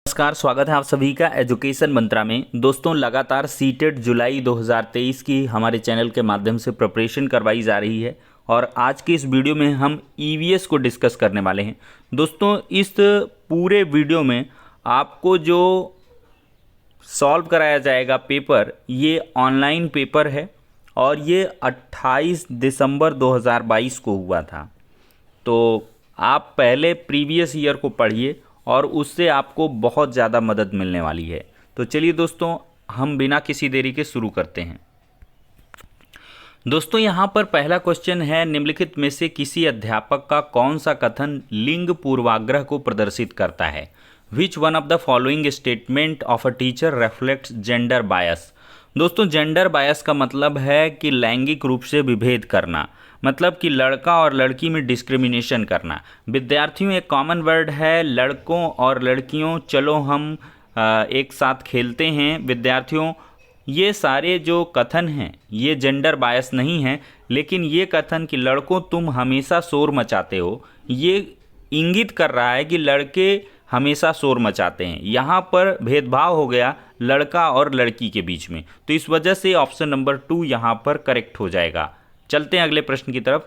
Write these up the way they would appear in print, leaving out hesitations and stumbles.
नमस्कार, स्वागत है आप सभी का एजुकेशन मंत्रा में। दोस्तों, लगातार सीटेट जुलाई 2023 की हमारे चैनल के माध्यम से प्रिपरेशन करवाई जा रही है और आज के इस वीडियो में हम ईवीएस को डिस्कस करने वाले हैं। दोस्तों, इस पूरे वीडियो में आपको जो सॉल्व कराया जाएगा पेपर, ये ऑनलाइन पेपर है और ये 28 दिसंबर 2022 को हुआ था। तो आप पहले प्रीवियस ईयर को पढ़िए और उससे आपको बहुत ज़्यादा मदद मिलने वाली है। तो चलिए दोस्तों, हम बिना किसी देरी के शुरू करते हैं। दोस्तों, यहाँ पर पहला क्वेश्चन है, निम्नलिखित में से किसी अध्यापक का कौन सा कथन लिंग पूर्वाग्रह को प्रदर्शित करता है? Which one of the following statement of a teacher reflects gender bias? दोस्तों, जेंडर बायस का मतलब है कि लैंगिक रूप से विभेद करना, मतलब कि लड़का और लड़की में डिस्क्रिमिनेशन करना। विद्यार्थियों, एक कॉमन वर्ड है लड़कों और लड़कियों, चलो हम एक साथ खेलते हैं। विद्यार्थियों, ये सारे जो कथन हैं ये जेंडर बायस नहीं हैं, लेकिन ये कथन कि लड़कों तुम हमेशा शोर मचाते हो, ये इंगित कर रहा है कि लड़के हमेशा शोर मचाते हैं। यहाँ पर भेदभाव हो गया लड़का और लड़की के बीच में, तो इस वजह से ऑप्शन नंबर 2 यहाँ पर करेक्ट हो जाएगा। चलते हैं अगले प्रश्न की तरफ।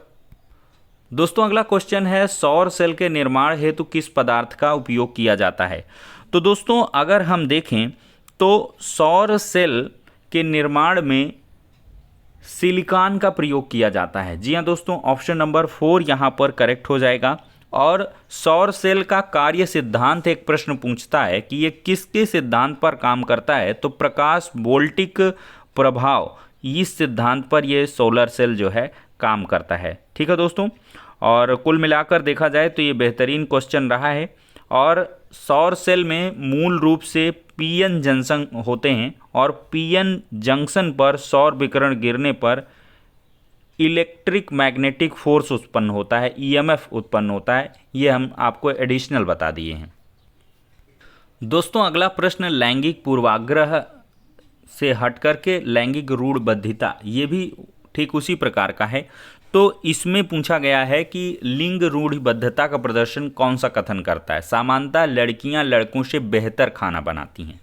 दोस्तों, अगला क्वेश्चन है, सौर सेल के निर्माण हेतु किस पदार्थ का उपयोग किया जाता है? तो दोस्तों, अगर हम देखें तो सौर सेल के निर्माण में सिलिकॉन का प्रयोग किया जाता है। जी हाँ दोस्तों, ऑप्शन नंबर 4 यहाँ पर करेक्ट हो जाएगा। और सौर सेल का कार्य सिद्धांत एक प्रश्न पूछता है कि ये किसके सिद्धांत पर काम करता है? तो प्रकाश वोल्टिक प्रभाव, इस सिद्धांत पर ये सोलर सेल जो है काम करता है। ठीक है दोस्तों, और कुल मिलाकर देखा जाए तो ये बेहतरीन क्वेश्चन रहा है। और सौर सेल में मूल रूप से पीएन जंक्शन होते हैं और पीएन जंक्शन पर सौर विकिरण गिरने पर इलेक्ट्रिक मैग्नेटिक फोर्स उत्पन्न होता है, ईएमएफ उत्पन्न होता है। ये हम आपको एडिशनल बता दिए हैं। दोस्तों, अगला प्रश्न लैंगिक पूर्वाग्रह से हट करके लैंगिक रूढ़बद्धता, ये भी ठीक उसी प्रकार का है। तो इसमें पूछा गया है कि लिंग रूढ़बद्धता का प्रदर्शन कौन सा कथन करता है? सामान्यतः लड़कियां लड़कों से बेहतर खाना बनाती हैं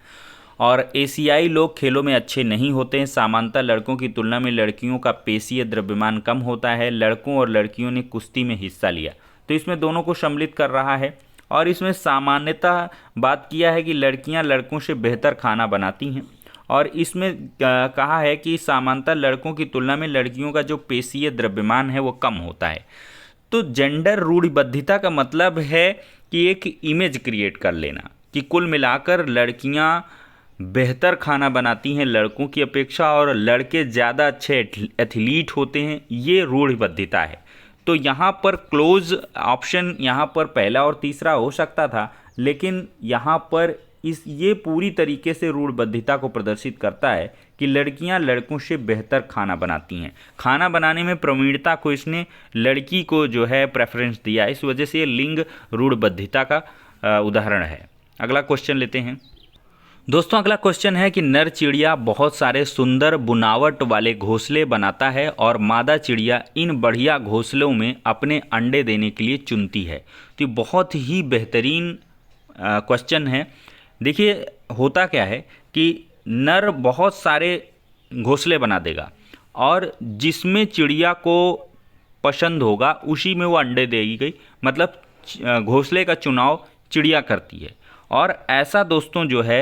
और एशियाई लोग खेलों में अच्छे नहीं होते हैं। सामान्यतः लड़कों की तुलना में लड़कियों का पेशीय द्रव्यमान कम होता है। लड़कों और लड़कियों ने कुश्ती में हिस्सा लिया। तो इसमें दोनों को सम्मिलित कर रहा है और इसमें सामान्यतः बात किया है कि लड़कियां लड़कों से बेहतर खाना बनाती हैं और इसमें कहा है कि सामान्यतः लड़कों की तुलना में लड़कियों का जो पेशीय द्रव्यमान है वो कम होता है। तो जेंडर रूढ़बद्धता का मतलब है कि एक इमेज क्रिएट कर लेना कि कुल मिलाकर लड़कियां बेहतर खाना बनाती हैं लड़कों की अपेक्षा और लड़के ज़्यादा अच्छे एथलीट होते हैं, ये रूढ़बद्धता है। तो यहाँ पर क्लोज ऑप्शन यहाँ पर पहला और तीसरा हो सकता था, लेकिन यहाँ पर ये पूरी तरीके से रूढ़बद्धता को प्रदर्शित करता है कि लड़कियां लड़कों से बेहतर खाना बनाती हैं। खाना बनाने में प्रवीणता को इसने लड़की को जो है प्रेफरेंस दिया, इस वजह से ये लिंग रूढ़बद्धता का उदाहरण है। अगला क्वेश्चन लेते हैं। दोस्तों, अगला क्वेश्चन है कि नर चिड़िया बहुत सारे सुंदर बुनावट वाले घोंसले बनाता है और मादा चिड़िया इन बढ़िया घोंसलों में अपने अंडे देने के लिए चुनती है। तो ये बहुत ही बेहतरीन क्वेश्चन है। देखिए, होता क्या है कि नर बहुत सारे घोंसले बना देगा और जिसमें चिड़िया को पसंद होगा उसी में वो अंडे देगी गई, मतलब घोंसले का चुनाव चिड़िया करती है। और ऐसा दोस्तों जो है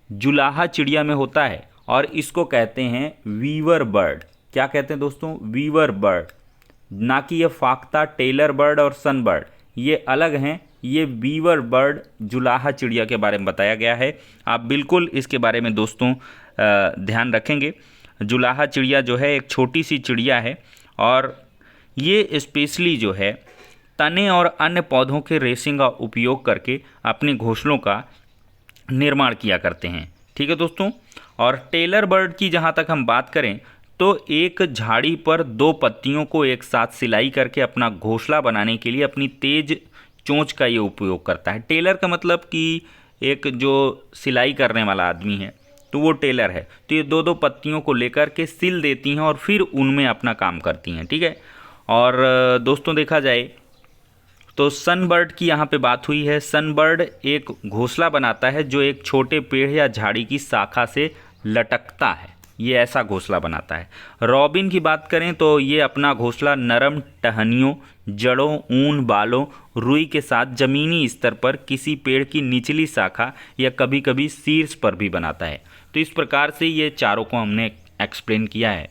जुलाहा चिड़िया में होता है और इसको कहते हैं वीवर बर्ड। क्या कहते हैं दोस्तों? Weaver bird. ना कि ये फाख्ता, टेलर बर्ड और सन बर्ड, ये अलग हैं। ये वीवर बर्ड जुलाहा चिड़िया के बारे में बताया गया है। आप बिल्कुल इसके बारे में दोस्तों ध्यान रखेंगे। जुलाहा चिड़िया जो है एक छोटी सी चिड़िया है और ये स्पेशली जो है तने और अन्य पौधों के रेशे का उपयोग करके अपने घोंसलों का निर्माण किया करते हैं। ठीक है दोस्तों। और टेलर बर्ड की जहाँ तक हम बात करें तो एक झाड़ी पर 2 पत्तियों को एक साथ सिलाई करके अपना घोंसला बनाने के लिए अपनी तेज चोंच का ये उपयोग करता है। टेलर का मतलब कि एक जो सिलाई करने वाला आदमी है तो वो टेलर है। तो ये 2-2 पत्तियों को लेकर के सिल देती हैं और फिर उनमें अपना काम करती हैं। ठीक है। और दोस्तों देखा जाए तो सनबर्ड की यहाँ पे बात हुई है। सनबर्ड एक घोंसला बनाता है जो एक छोटे पेड़ या झाड़ी की शाखा से लटकता है, ये ऐसा घोंसला बनाता है। रॉबिन की बात करें तो ये अपना घोंसला नरम टहनियों, जड़ों, ऊन, बालों, रुई के साथ ज़मीनी स्तर पर किसी पेड़ की निचली शाखा या कभी कभी शीर्ष पर भी बनाता है। तो इस प्रकार से ये चारों को हमने एक्सप्लेन किया है।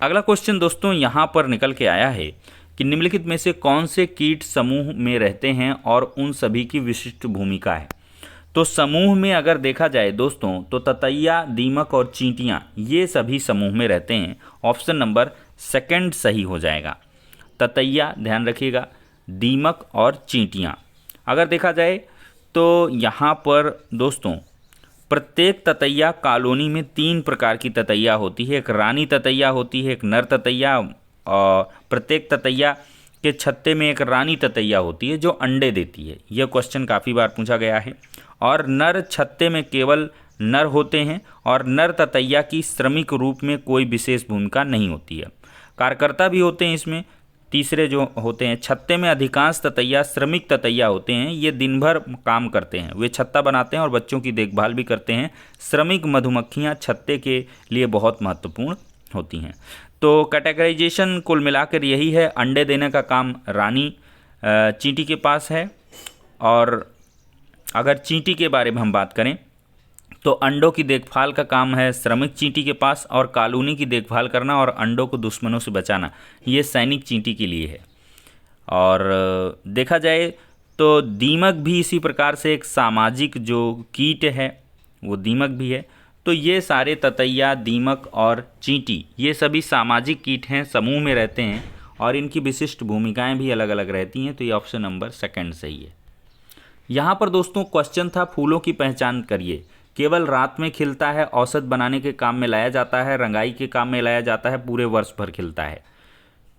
अगला क्वेश्चन दोस्तों यहाँ पर निकल के आया है कि निम्नलिखित में से कौन से कीट समूह में रहते हैं और उन सभी की विशिष्ट भूमिका है। तो समूह में अगर देखा जाए दोस्तों तो ततैया, दीमक और चींटियाँ ये सभी समूह में रहते हैं। ऑप्शन नंबर सेकंड सही हो जाएगा। ततैया ध्यान रखिएगा, दीमक और चींटियाँ। अगर देखा जाए तो यहाँ पर दोस्तों प्रत्येक ततैया कॉलोनी में 3 प्रकार की ततैया होती है। एक रानी ततैया होती है, एक नर ततैया, और प्रत्येक ततैया के छत्ते में एक रानी ततैया होती है जो अंडे देती है। यह क्वेश्चन काफ़ी बार पूछा गया है। और नर छत्ते में केवल नर होते हैं और नर ततैया की श्रमिक रूप में कोई विशेष भूमिका नहीं होती है। कार्यकर्ता भी होते हैं इसमें। तीसरे जो होते हैं छत्ते में अधिकांश ततैया श्रमिक ततैया होते हैं, ये दिन भर काम करते हैं, वे छत्ता बनाते हैं और बच्चों की देखभाल भी करते हैं। श्रमिक मधुमक्खियाँ छत्ते के लिए बहुत महत्वपूर्ण होती हैं। तो कैटेगराइजेशन कुल मिलाकर यही है, अंडे देने का काम रानी चींटी के पास है। और अगर चींटी के बारे में हम बात करें तो अंडों की देखभाल का काम है श्रमिक चींटी के पास, और कॉलोनी की देखभाल करना और अंडों को दुश्मनों से बचाना ये सैनिक चींटी के लिए है। और देखा जाए तो दीमक भी इसी प्रकार से एक सामाजिक जो कीट है वो दीमक भी है। तो ये सारे ततैया, दीमक और चींटी ये सभी सामाजिक कीट हैं, समूह में रहते हैं और इनकी विशिष्ट भूमिकाएं भी अलग अलग रहती हैं। तो ये ऑप्शन नंबर सेकंड सही है। यहाँ पर दोस्तों क्वेश्चन था फूलों की पहचान करिए। केवल रात में खिलता है, औषध बनाने के काम में लाया जाता है, रंगाई के काम में लाया जाता है, पूरे वर्ष भर खिलता है।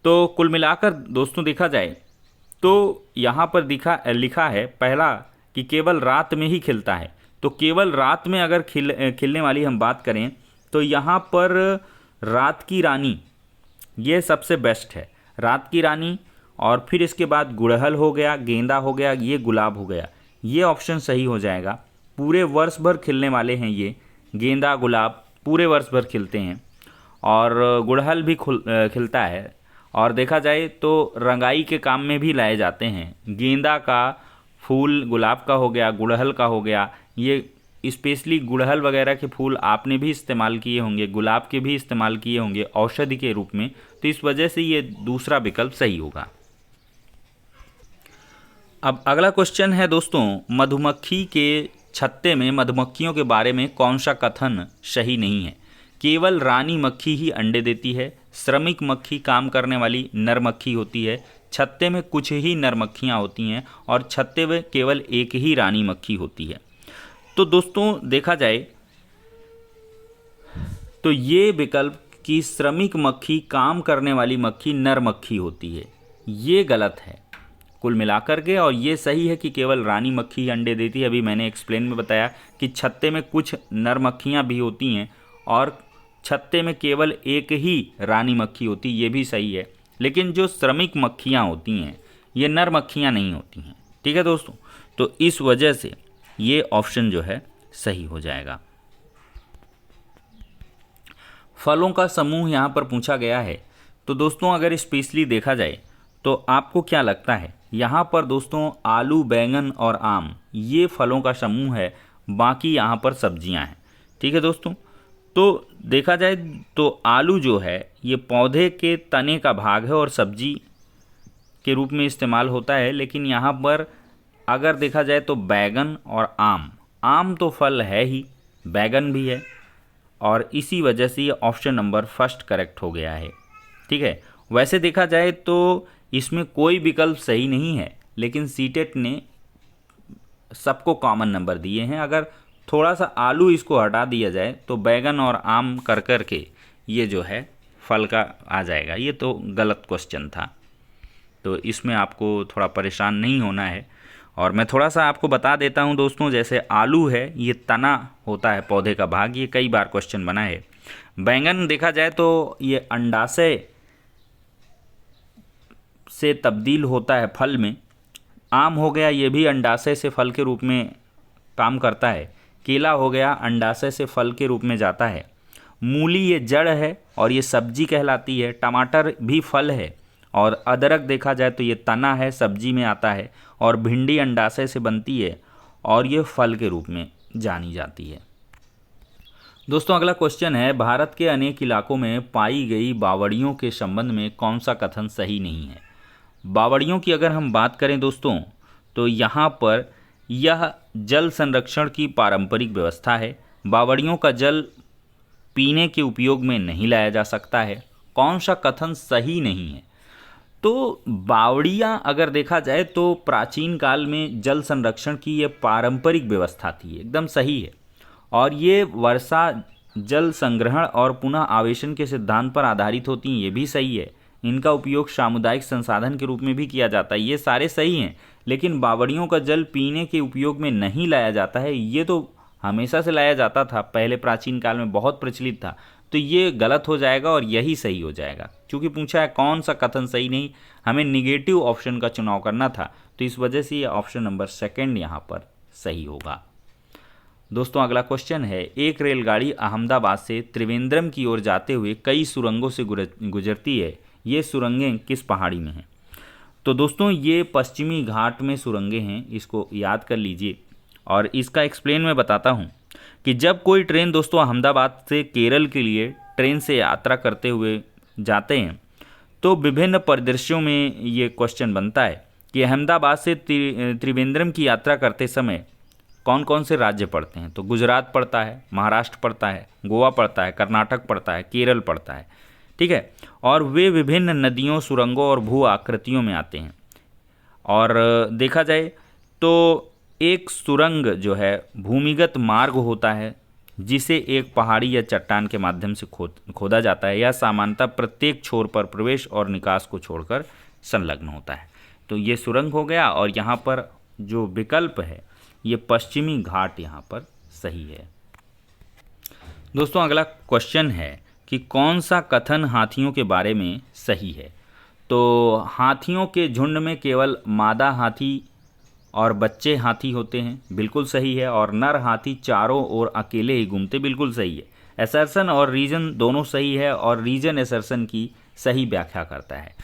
तो कुल मिलाकर दोस्तों देखा जाए तो यहाँ पर लिखा है पहला कि केवल रात में ही खिलता है। तो केवल रात में अगर खिलने वाली हम बात करें तो यहाँ पर रात की रानी ये सबसे बेस्ट है, रात की रानी। और फिर इसके बाद गुड़हल हो गया, गेंदा हो गया, ये गुलाब हो गया, ये ऑप्शन सही हो जाएगा। पूरे वर्ष भर खिलने वाले हैं ये, गेंदा, गुलाब पूरे वर्ष भर खिलते हैं और गुड़हल भी खिलता है। और देखा जाए तो रंगाई के काम में भी लाए जाते हैं। गेंदा का फूल गुलाब का हो गया, गुड़हल का हो गया, ये स्पेशली गुड़हल वगैरह के फूल आपने भी इस्तेमाल किए होंगे, गुलाब के भी इस्तेमाल किए होंगे औषधि के रूप में। तो इस वजह से ये दूसरा विकल्प सही होगा। अब अगला क्वेश्चन है दोस्तों, मधुमक्खी के छत्ते में मधुमक्खियों के बारे में कौन सा कथन सही नहीं है। केवल रानी मक्खी ही अंडे देती है, श्रमिक मक्खी काम करने वाली नर मक्खी होती है, छत्ते में कुछ ही नर मक्खियाँ होती हैं और छत्ते में केवल एक ही रानी मक्खी होती है। तो दोस्तों देखा जाए तो ये विकल्प कि श्रमिक मक्खी काम करने वाली मक्खी नर मक्खी होती है, ये गलत है कुल मिलाकर के। और ये सही है कि केवल रानी मक्खी अंडे देती है। अभी मैंने एक्सप्लेन में बताया कि छत्ते में कुछ नर मक्खियाँ भी होती हैं और छत्ते में केवल एक ही रानी मक्खी होती, ये भी सही है। लेकिन जो श्रमिक मक्खियाँ होती हैं ये नर मक्खियाँ नहीं होती हैं। ठीक है दोस्तों, तो इस वजह से ये ऑप्शन जो है सही हो जाएगा। फलों का समूह यहाँ पर पूछा गया है। तो दोस्तों अगर स्पेशली देखा जाए तो आपको क्या लगता है, यहाँ पर दोस्तों आलू, बैंगन और आम ये फलों का समूह है, बाकी यहाँ पर सब्जियाँ हैं। ठीक है दोस्तों, तो देखा जाए तो आलू जो है ये पौधे के तने का भाग है और सब्जी के रूप में इस्तेमाल होता है। लेकिन यहाँ पर अगर देखा जाए तो बैंगन और आम तो फल है ही, बैंगन भी है, और इसी वजह से ये ऑप्शन नंबर फर्स्ट करेक्ट हो गया है। ठीक है, वैसे देखा जाए तो इसमें कोई विकल्प सही नहीं है, लेकिन सीटेट ने सबको कॉमन नंबर दिए हैं। अगर थोड़ा सा आलू इसको हटा दिया जाए तो बैंगन और आम कर कर के ये जो है फल का आ जाएगा। ये तो गलत क्वेश्चन था, तो इसमें आपको थोड़ा परेशान नहीं होना है। और मैं थोड़ा सा आपको बता देता हूं दोस्तों, जैसे आलू है ये तना होता है पौधे का भाग, ये कई बार क्वेश्चन बना है। बैंगन देखा जाए तो ये अंडाशय से तब्दील होता है फल में। आम हो गया, ये भी अंडाशय से फल के रूप में काम करता है। केला हो गया, अंडाशय से फल के रूप में जाता है। मूली ये जड़ है और ये सब्जी कहलाती है। टमाटर भी फल है। और अदरक देखा जाए तो ये तना है, सब्जी में आता है। और भिंडी अंडाशय से बनती है और ये फल के रूप में जानी जाती है। दोस्तों अगला क्वेश्चन है, भारत के अनेक इलाकों में पाई गई बावड़ियों के संबंध में कौन सा कथन सही नहीं है। बावड़ियों की अगर हम बात करें दोस्तों, तो यहाँ पर यह जल संरक्षण की पारंपरिक व्यवस्था है। बावड़ियों का जल पीने के उपयोग में नहीं लाया जा सकता है। कौन सा कथन सही नहीं है? तो बावड़ियाँ अगर देखा जाए तो प्राचीन काल में जल संरक्षण की ये पारंपरिक व्यवस्था थी, एकदम सही है। और ये वर्षा जल संग्रहण और पुनः आवेशन के सिद्धांत पर आधारित होती हैं, ये भी सही है। इनका उपयोग सामुदायिक संसाधन के रूप में भी किया जाता है, ये सारे सही हैं। लेकिन बावड़ियों का जल पीने के उपयोग में नहीं लाया जाता है, ये तो हमेशा से लाया जाता था, पहले प्राचीन काल में बहुत प्रचलित था। तो ये गलत हो जाएगा और यही सही हो जाएगा, क्योंकि पूछा है कौन सा कथन सही नहीं, हमें निगेटिव ऑप्शन का चुनाव करना था। तो इस वजह से ये ऑप्शन नंबर सेकंड यहाँ पर सही होगा। दोस्तों अगला क्वेश्चन है, एक रेलगाड़ी अहमदाबाद से त्रिवेंद्रम की ओर जाते हुए कई सुरंगों से गुजरती है। ये सुरंगें किस पहाड़ी में हैं? तो दोस्तों ये पश्चिमी घाट में सुरंगें हैं, इसको याद कर लीजिए। और इसका एक्सप्लेन मैं बताता हूँ कि जब कोई ट्रेन दोस्तों अहमदाबाद से केरल के लिए ट्रेन से यात्रा करते हुए जाते हैं तो विभिन्न परिदृश्यों में ये क्वेश्चन बनता है कि अहमदाबाद से त्रिवेंद्रम की यात्रा करते समय कौन कौन से राज्य पड़ते हैं। तो गुजरात पड़ता है, महाराष्ट्र पड़ता है, गोवा पड़ता है, कर्नाटक पड़ता है, केरल पड़ता है, ठीक है। और वे विभिन्न नदियों, सुरंगों और भू आकृतियों में आते हैं। और देखा जाए तो एक सुरंग जो है भूमिगत मार्ग होता है, जिसे एक पहाड़ी या चट्टान के माध्यम से खोदा जाता है। यह सामान्यतः प्रत्येक छोर पर प्रवेश और निकास को छोड़कर संलग्न होता है। तो ये सुरंग हो गया। और यहाँ पर जो विकल्प है ये पश्चिमी घाट यहाँ पर सही है। दोस्तों अगला क्वेश्चन है कि कौन सा कथन हाथियों के बारे में सही है। तो हाथियों के झुंड में केवल मादा हाथी और बच्चे हाथी होते हैं, बिल्कुल सही है। और नर हाथी चारों ओर अकेले ही घूमते, बिल्कुल सही है। असर्शन और रीजन दोनों सही है और रीजन असर्शन की सही व्याख्या करता है।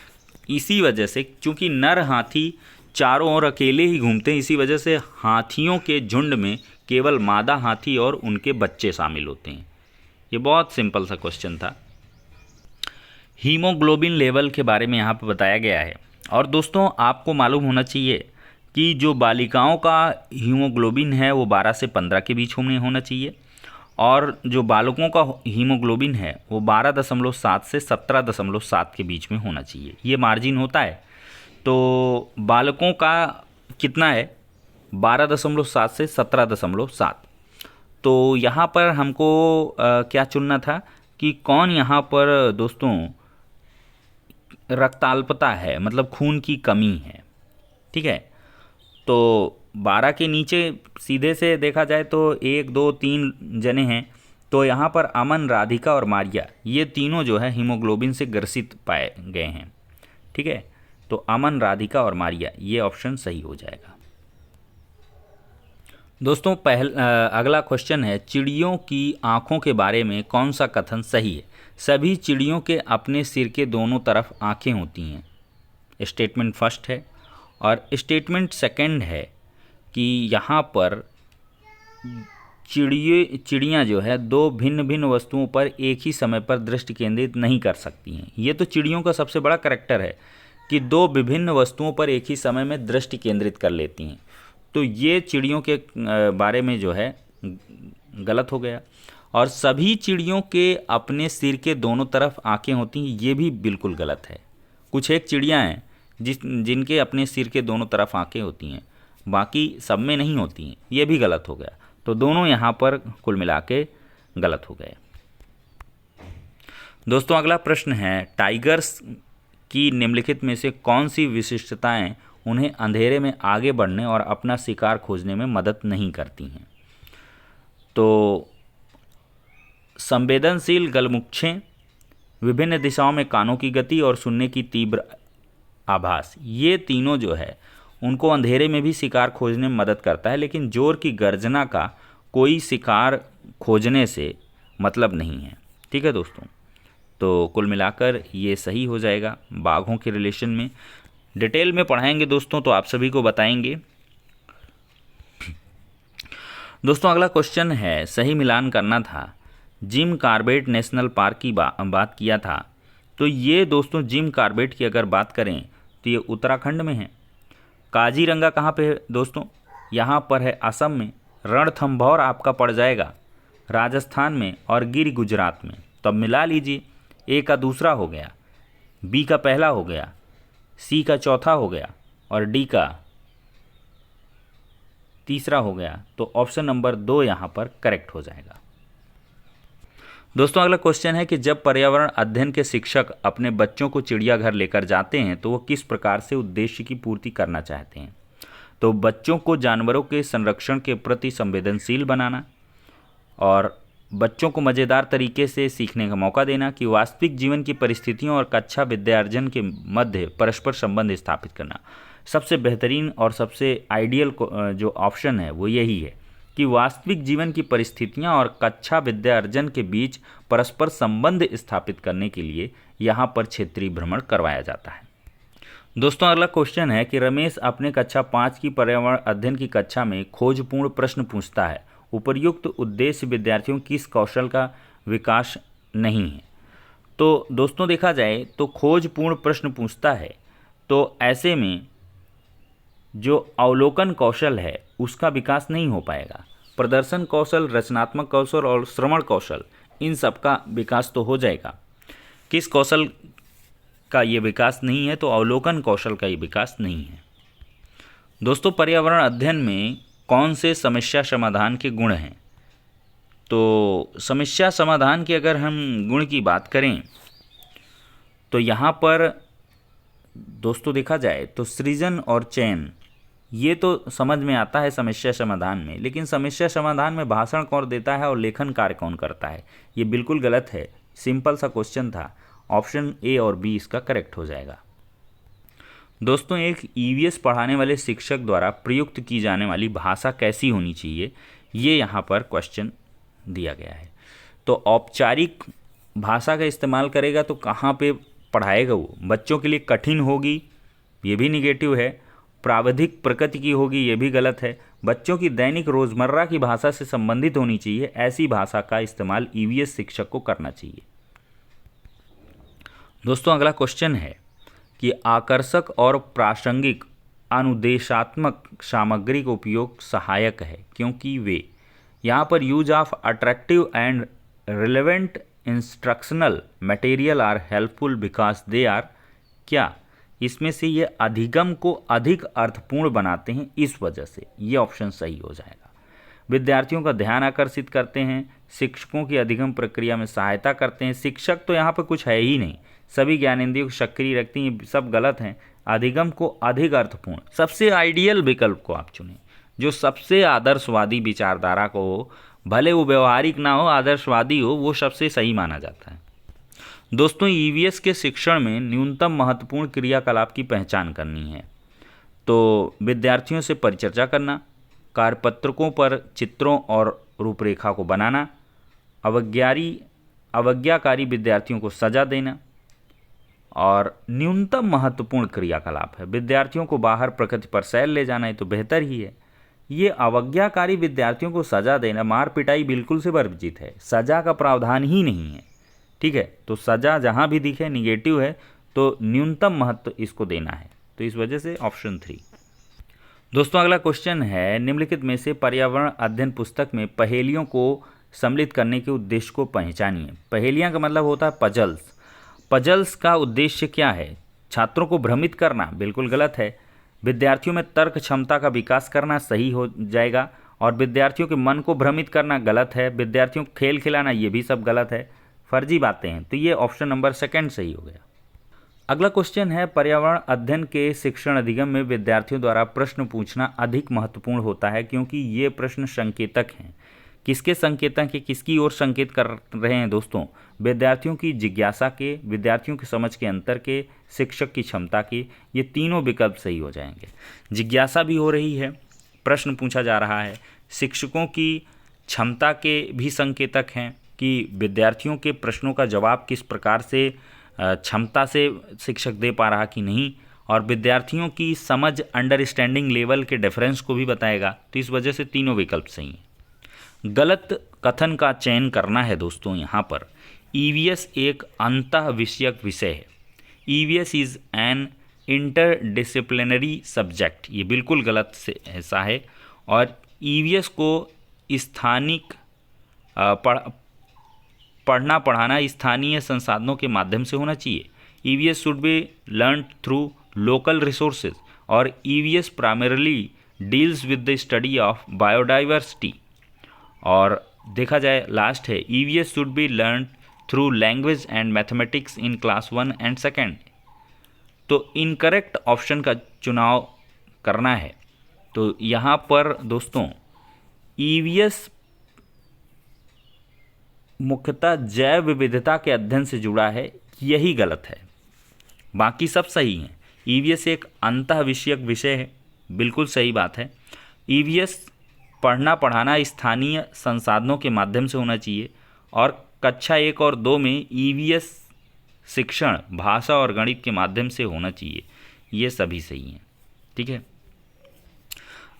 इसी वजह से चूंकि नर हाथी चारों ओर अकेले ही घूमते हैं, इसी वजह से हाथियों के झुंड में केवल मादा हाथी और उनके बच्चे शामिल होते हैं। ये बहुत सिंपल सा क्वेश्चन था। हीमोग्लोबिन लेवल के बारे में यहाँ पर बताया गया है। और दोस्तों आपको मालूम होना चाहिए कि जो बालिकाओं का हीमोग्लोबिन है वो 12 से 15 के बीच में होना चाहिए। और जो बालकों का हीमोग्लोबिन है वो 12.7 से 17.7 के बीच में होना चाहिए, ये मार्जिन होता है। तो बालकों का कितना है? 12.7 से 17.7। तो यहाँ पर हमको क्या चुनना था कि कौन यहाँ पर दोस्तों रक्ताल्पता है, मतलब खून की कमी है, ठीक है। तो 12 के नीचे सीधे से देखा जाए तो 1, 2, 3 जने हैं। तो यहाँ पर अमन, राधिका और मारिया, ये तीनों जो है हीमोग्लोबिन से ग्रसित पाए गए हैं, ठीक है। तो अमन, राधिका और मारिया, ये ऑप्शन सही हो जाएगा। दोस्तों अगला क्वेश्चन है, चिड़ियों की आँखों के बारे में कौन सा कथन सही है। सभी चिड़ियों के अपने सिर के दोनों तरफ आँखें होती हैं, स्टेटमेंट फर्स्ट है। और स्टेटमेंट सेकंड है कि यहाँ पर चिड़ियाँ जो है दो भिन्न भिन्न वस्तुओं पर एक ही समय पर दृष्टि केंद्रित नहीं कर सकती हैं। ये तो चिड़ियों का सबसे बड़ा करैक्टर है कि दो विभिन्न वस्तुओं पर एक ही समय में दृष्टि केंद्रित कर लेती हैं। तो ये चिड़ियों के बारे में जो है गलत हो गया। और सभी चिड़ियों के अपने सिर के दोनों तरफ आँखें होती हैं, ये भी बिल्कुल गलत है। कुछ एक चिड़ियाँ हैं जिनके अपने सिर के दोनों तरफ आँखें होती हैं, बाकी सब में नहीं होती हैं, ये भी गलत हो गया। तो दोनों यहाँ पर कुल मिला के गलत हो गए। दोस्तों अगला प्रश्न है, टाइगर्स की निम्नलिखित में से कौन सी विशिष्टताएं उन्हें अंधेरे में आगे बढ़ने और अपना शिकार खोजने में मदद नहीं करती हैं। तो संवेदनशील गलमुच्छें, विभिन्न दिशाओं में कानों की गति और सुनने की तीव्र आभास, ये तीनों जो है उनको अंधेरे में भी शिकार खोजने में मदद करता है, लेकिन जोर की गर्जना का कोई शिकार खोजने से मतलब नहीं है। ठीक है दोस्तों, तो कुल मिलाकर ये सही हो जाएगा बाघों के रिलेशन में। डिटेल में पढ़ाएंगे दोस्तों तो आप सभी को बताएंगे। दोस्तों अगला क्वेश्चन है, सही मिलान करना था। जिम कॉर्बेट नेशनल पार्क की बात किया था, तो ये दोस्तों जिम कॉर्बेट की अगर बात करें तो ये उत्तराखंड में है। काजीरंगा कहाँ पे है दोस्तों? यहाँ पर है असम में। रणथंभौर आपका पड़ जाएगा राजस्थान में, और गिर गुजरात में। तब मिला लीजिए, ए का दूसरा हो गया, बी का पहला हो गया, सी का चौथा हो गया और डी का तीसरा हो गया। तो ऑप्शन नंबर 2 यहाँ पर करेक्ट हो जाएगा। दोस्तों अगला क्वेश्चन है कि जब पर्यावरण अध्ययन के शिक्षक अपने बच्चों को चिड़ियाघर लेकर जाते हैं तो वो किस प्रकार से उद्देश्य की पूर्ति करना चाहते हैं? तो बच्चों को जानवरों के संरक्षण के प्रति संवेदनशील बनाना, और बच्चों को मज़ेदार तरीके से सीखने का मौका देना, कि वास्तविक जीवन की परिस्थितियों और कक्षा विद्यार्जन के मध्य परस्पर संबंध स्थापित करना। सबसे बेहतरीन और सबसे आइडियल जो ऑप्शन है वो यही है कि वास्तविक जीवन की परिस्थितियां और कक्षा विद्यार्जन के बीच परस्पर संबंध स्थापित करने के लिए यहाँ पर क्षेत्रीय भ्रमण करवाया जाता है। दोस्तों अगला क्वेश्चन है कि रमेश अपने कक्षा 5 की पर्यावरण अध्ययन की कक्षा में खोजपूर्ण प्रश्न पूछता है। उपर्युक्त उद्देश्य विद्यार्थियों की किस कौशल का विकास नहीं है? तो दोस्तों देखा जाए तो खोजपूर्ण प्रश्न पूछता है, तो ऐसे में जो अवलोकन कौशल है उसका विकास नहीं हो पाएगा। प्रदर्शन कौशल, रचनात्मक कौशल और श्रवण कौशल, इन सब का विकास तो हो जाएगा। किस कौशल का ये विकास नहीं है? तो अवलोकन कौशल का ये विकास नहीं है। दोस्तों पर्यावरण अध्ययन में कौन से समस्या समाधान के गुण हैं? तो समस्या समाधान की अगर हम गुण की बात करें तो यहाँ पर दोस्तों देखा जाए तो सृजन और चयन, ये तो समझ में आता है समस्या समाधान में, लेकिन समस्या समाधान में भाषण कौन देता है और लेखन कार्य कौन करता है? ये बिल्कुल गलत है। सिंपल सा क्वेश्चन था, ऑप्शन ए और बी इसका करेक्ट हो जाएगा। दोस्तों एक ईवीएस पढ़ाने वाले शिक्षक द्वारा प्रयुक्त की जाने वाली भाषा कैसी होनी चाहिए, ये यहाँ पर क्वेश्चन दिया गया है। तो औपचारिक भाषा का इस्तेमाल करेगा तो कहाँ पे पढ़ाएगा वो? बच्चों के लिए कठिन होगी, ये भी निगेटिव है। प्राविधिक प्रकृति की होगी, ये भी गलत है। बच्चों की दैनिक रोजमर्रा की भाषा से संबंधित होनी चाहिए, ऐसी भाषा का इस्तेमाल ईवीएस शिक्षक को करना चाहिए। दोस्तों अगला क्वेश्चन है कि आकर्षक और प्रासंगिक अनुदेशात्मक सामग्री का उपयोग सहायक है क्योंकि वे, यहाँ पर use of attractive and relevant instructional material are helpful because they are, क्या इसमें से ये अधिगम को अधिक अर्थपूर्ण बनाते हैं, इस वजह से ये ऑप्शन सही हो जाएगा। विद्यार्थियों का ध्यान आकर्षित करते हैं, शिक्षकों की अधिगम प्रक्रिया में सहायता करते हैं। शिक्षक तो यहाँ पर कुछ है ही नहीं, सभी ज्ञानेंद्रियों को सक्रिय रखती हैं, सब गलत हैं। अधिगम को अधिक अर्थपूर्ण, सबसे आइडियल विकल्प को आप चुनें, जो सबसे आदर्शवादी विचारधारा को हो, भले वो व्यवहारिक ना हो, आदर्शवादी हो, वो सबसे सही माना जाता है। दोस्तों ईवीएस के शिक्षण में न्यूनतम महत्वपूर्ण क्रियाकलाप की पहचान करनी है। तो विद्यार्थियों से परिचर्चा करना, कार्यपत्रकों पर चित्रों और रूपरेखा को बनाना, अवज्ञाकारी विद्यार्थियों को सजा देना, और न्यूनतम महत्वपूर्ण क्रियाकलाप है विद्यार्थियों को बाहर प्रकृति पर सैर ले जाना, है तो बेहतर ही है। ये अवज्ञाकारी विद्यार्थियों को सजा देना, मार पिटाई बिल्कुल से वर्जित है, सजा का प्रावधान ही नहीं है। ठीक है, तो सजा जहाँ भी दिखे निगेटिव है, तो न्यूनतम महत्व इसको देना है, तो इस वजह से ऑप्शन 3। दोस्तों अगला क्वेश्चन है, निम्नलिखित में से पर्यावरण अध्ययन पुस्तक में पहेलियों को सम्मिलित करने के उद्देश्य को पहचानिए। पहेलियाँ का मतलब होता है पजल्स। पजल्स का उद्देश्य क्या है? छात्रों को भ्रमित करना, बिल्कुल गलत है। विद्यार्थियों में तर्क क्षमता का विकास करना, सही हो जाएगा। और विद्यार्थियों के मन को भ्रमित करना, गलत है। विद्यार्थियों को खेल खिलाना, ये भी सब गलत है, फर्जी बातें हैं। तो ये ऑप्शन नंबर 2 सही हो गया। अगला क्वेश्चन है, पर्यावरण अध्ययन के शिक्षण अधिगम में विद्यार्थियों द्वारा प्रश्न पूछना अधिक महत्वपूर्ण होता है क्योंकि ये प्रश्न संकेतक हैं किसके संकेतक है, किसकी ओर संकेत कर रहे हैं दोस्तों? विद्यार्थियों की जिज्ञासा के, विद्यार्थियों की समझ के अंतर के, शिक्षक की क्षमता की। ये तीनों विकल्प सही हो जाएंगे। जिज्ञासा भी हो रही है, प्रश्न पूछा जा रहा है। शिक्षकों की क्षमता के भी संकेतक हैं कि विद्यार्थियों के प्रश्नों का जवाब किस प्रकार से क्षमता से शिक्षक दे पा रहा कि नहीं, और विद्यार्थियों की समझ, अंडरस्टैंडिंग लेवल के डिफरेंस को भी बताएगा। तो इस वजह से तीनों विकल्प सही हैं। गलत कथन का चयन करना है दोस्तों। यहाँ पर ईवीएस एक अंतः विषयक विषय है। EVS is an interdisciplinary subject, ये बिल्कुल गलत से ऐसा है। और ईवीएस को स्थानिक पढ़ना पढ़ाना स्थानीय संसाधनों के माध्यम से होना चाहिए। EVS should be learn through local resources, और EVS primarily deals with the study of biodiversity. और देखा जाए लास्ट है, EVS should be learn through language and mathematics in class 1 and 2। तो इनकरेक्ट ऑप्शन का चुनाव करना है। तो यहाँ पर दोस्तों ईवीएस मुख्यतः जैव विविधता के अध्ययन से जुड़ा है, यही गलत है, बाकी सब सही हैं। ईवीएस एक अंतः विषयक विषय है, बिल्कुल सही बात है। ईवीएस पढ़ना पढ़ाना स्थानीय संसाधनों के माध्यम से होना चाहिए, और कक्षा 1 और 2 में ईवीएस शिक्षण भाषा और गणित के माध्यम से होना चाहिए, ये सभी सही हैं। ठीक है,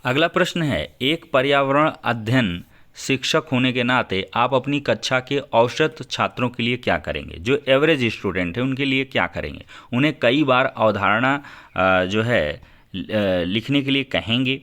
अगला प्रश्न है, एक पर्यावरण अध्ययन शिक्षक होने के नाते आप अपनी कक्षा के औसत छात्रों के लिए क्या करेंगे? जो एवरेज स्टूडेंट है उनके लिए क्या करेंगे? उन्हें कई बार अवधारणा जो है लिखने के लिए कहेंगे,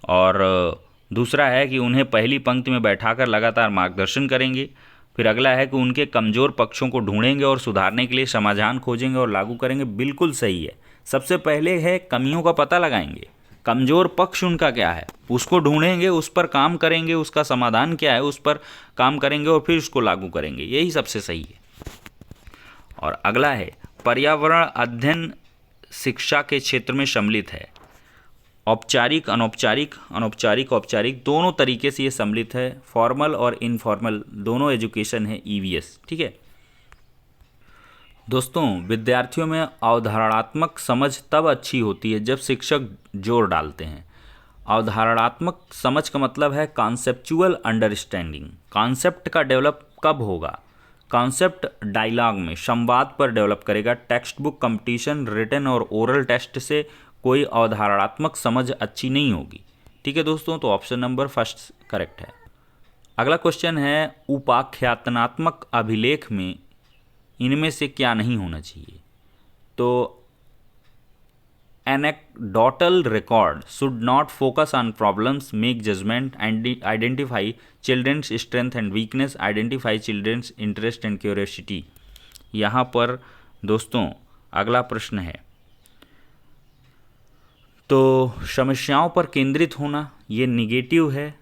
और दूसरा है कि उन्हें पहली पंक्ति में बैठाकर लगातार मार्गदर्शन करेंगे। फिर अगला है कि उनके कमज़ोर पक्षों को ढूंढेंगे और सुधारने के लिए समाधान खोजेंगे और लागू करेंगे। बिल्कुल सही है। सबसे पहले है कमियों का पता लगाएंगे, कमज़ोर पक्ष उनका क्या है उसको ढूंढेंगे, उस पर काम करेंगे, उसका समाधान क्या है उस पर काम करेंगे, और फिर उसको लागू करेंगे। यही सबसे सही है। और अगला है, पर्यावरण अध्ययन शिक्षा के क्षेत्र में सम्मिलित है। औपचारिक, अनौपचारिक, अनौपचारिक, औपचारिक, दोनों तरीके से ये सम्मिलित है। फॉर्मल और इनफॉर्मल दोनों एजुकेशन है ईवीएस। ठीक है दोस्तों, विद्यार्थियों में अवधारणात्मक समझ तब अच्छी होती है जब शिक्षक जोर डालते हैं। अवधारणात्मक समझ का मतलब है कॉन्सेप्चुअल अंडरस्टैंडिंग। कॉन्सेप्ट का डेवलप कब होगा? कॉन्सेप्ट डायलॉग में, संवाद पर डेवलप करेगा। टेक्स्ट बुक, कंपटीशन, रिटन और ओरल टेस्ट से कोई अवधारणात्मक समझ अच्छी नहीं होगी। ठीक है दोस्तों, तो ऑप्शन नंबर फर्स्ट करेक्ट है। अगला क्वेश्चन है, उपाख्यानात्मक अभिलेख में इनमें से क्या नहीं होना चाहिए? तो anecdotal record should not focus on problems, make judgment, identify childrens strength and weakness, identify childrens interest and curiosity. यहाँ पर दोस्तों अगला प्रश्न है, तो समस्याओं पर केंद्रित होना ये निगेटिव है,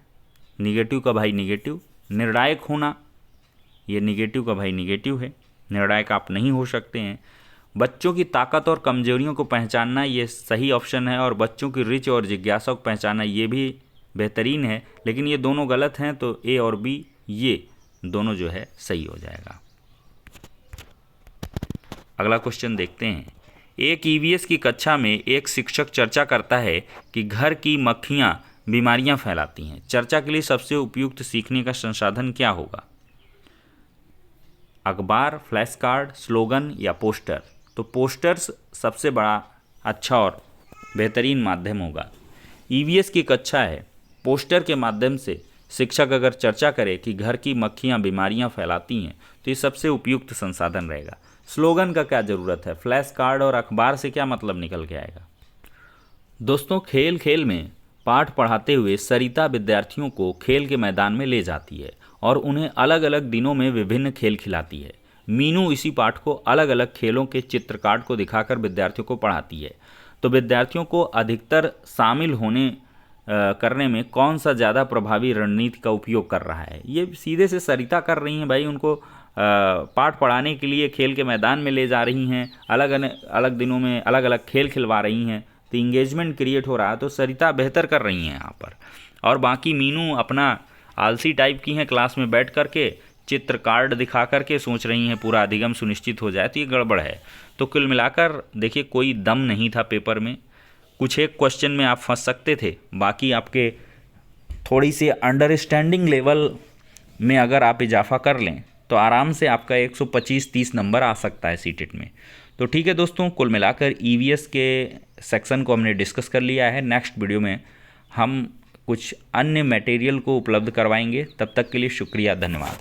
निगेटिव का भाई निगेटिव। निर्णायक होना ये निगेटिव का भाई निगेटिव है, निर्णायक आप नहीं हो सकते हैं। बच्चों की ताकत और कमजोरियों को पहचानना ये सही ऑप्शन है, और बच्चों की रुचि और जिज्ञासा को पहचानना ये भी बेहतरीन है, लेकिन ये दोनों गलत हैं। तो ए और बी ये दोनों जो है सही हो जाएगा। अगला क्वेश्चन देखते हैं, एक ईवीएस की कक्षा में एक शिक्षक चर्चा करता है कि घर की मक्खियां बीमारियां फैलाती हैं। चर्चा के लिए सबसे उपयुक्त सीखने का संसाधन क्या होगा? अखबार, फ्लैश कार्ड, स्लोगन या पोस्टर? तो पोस्टर्स सबसे बड़ा अच्छा और बेहतरीन माध्यम होगा। ईवीएस की कक्षा है, पोस्टर के माध्यम से शिक्षक अगर चर्चा करे कि घर की मक्खियां बीमारियां फैलाती हैं तो ये सबसे उपयुक्त संसाधन रहेगा। स्लोगन का क्या ज़रूरत है? फ्लैश कार्ड और अखबार से क्या मतलब निकल के आएगा? दोस्तों, खेल खेल में पाठ पढ़ाते हुए सरिता विद्यार्थियों को खेल के मैदान में ले जाती है और उन्हें अलग अलग दिनों में विभिन्न खेल खिलाती है। मीनू इसी पाठ को अलग अलग खेलों के चित्रकार्ड को दिखाकर विद्यार्थियों को पढ़ाती है। तो विद्यार्थियों को अधिकतर शामिल होने करने में कौन सा ज़्यादा प्रभावी रणनीति का उपयोग कर रहा है? ये सीधे से सरिता कर रही हैं भाई, उनको पाठ पढ़ाने के लिए खेल के मैदान में ले जा रही हैं, अलग अलग दिनों में अलग अलग खेल खिलवा रही हैं, तो इंगेजमेंट क्रिएट हो रहा है। तो सरिता बेहतर कर रही हैं यहाँ पर, और बाकी मीनू अपना आलसी टाइप की हैं, क्लास में बैठ करके चित्र कार्ड दिखा करके सोच रही हैं पूरा अधिगम सुनिश्चित हो जाए, तो ये गड़बड़ है। तो कुल मिलाकर देखिए कोई दम नहीं था पेपर में, कुछ एक क्वेश्चन में आप फंस सकते थे, बाकी आपके थोड़ी सी अंडरस्टैंडिंग लेवल में अगर आप इजाफा कर लें तो आराम से आपका 125-30 नंबर आ सकता है सीटेट में। तो ठीक है दोस्तों, कुल मिलाकर ईवीएस के सेक्शन को हमने डिस्कस कर लिया है। नेक्स्ट वीडियो में हम कुछ अन्य मटेरियल को उपलब्ध करवाएंगे। तब तक के लिए शुक्रिया, धन्यवाद।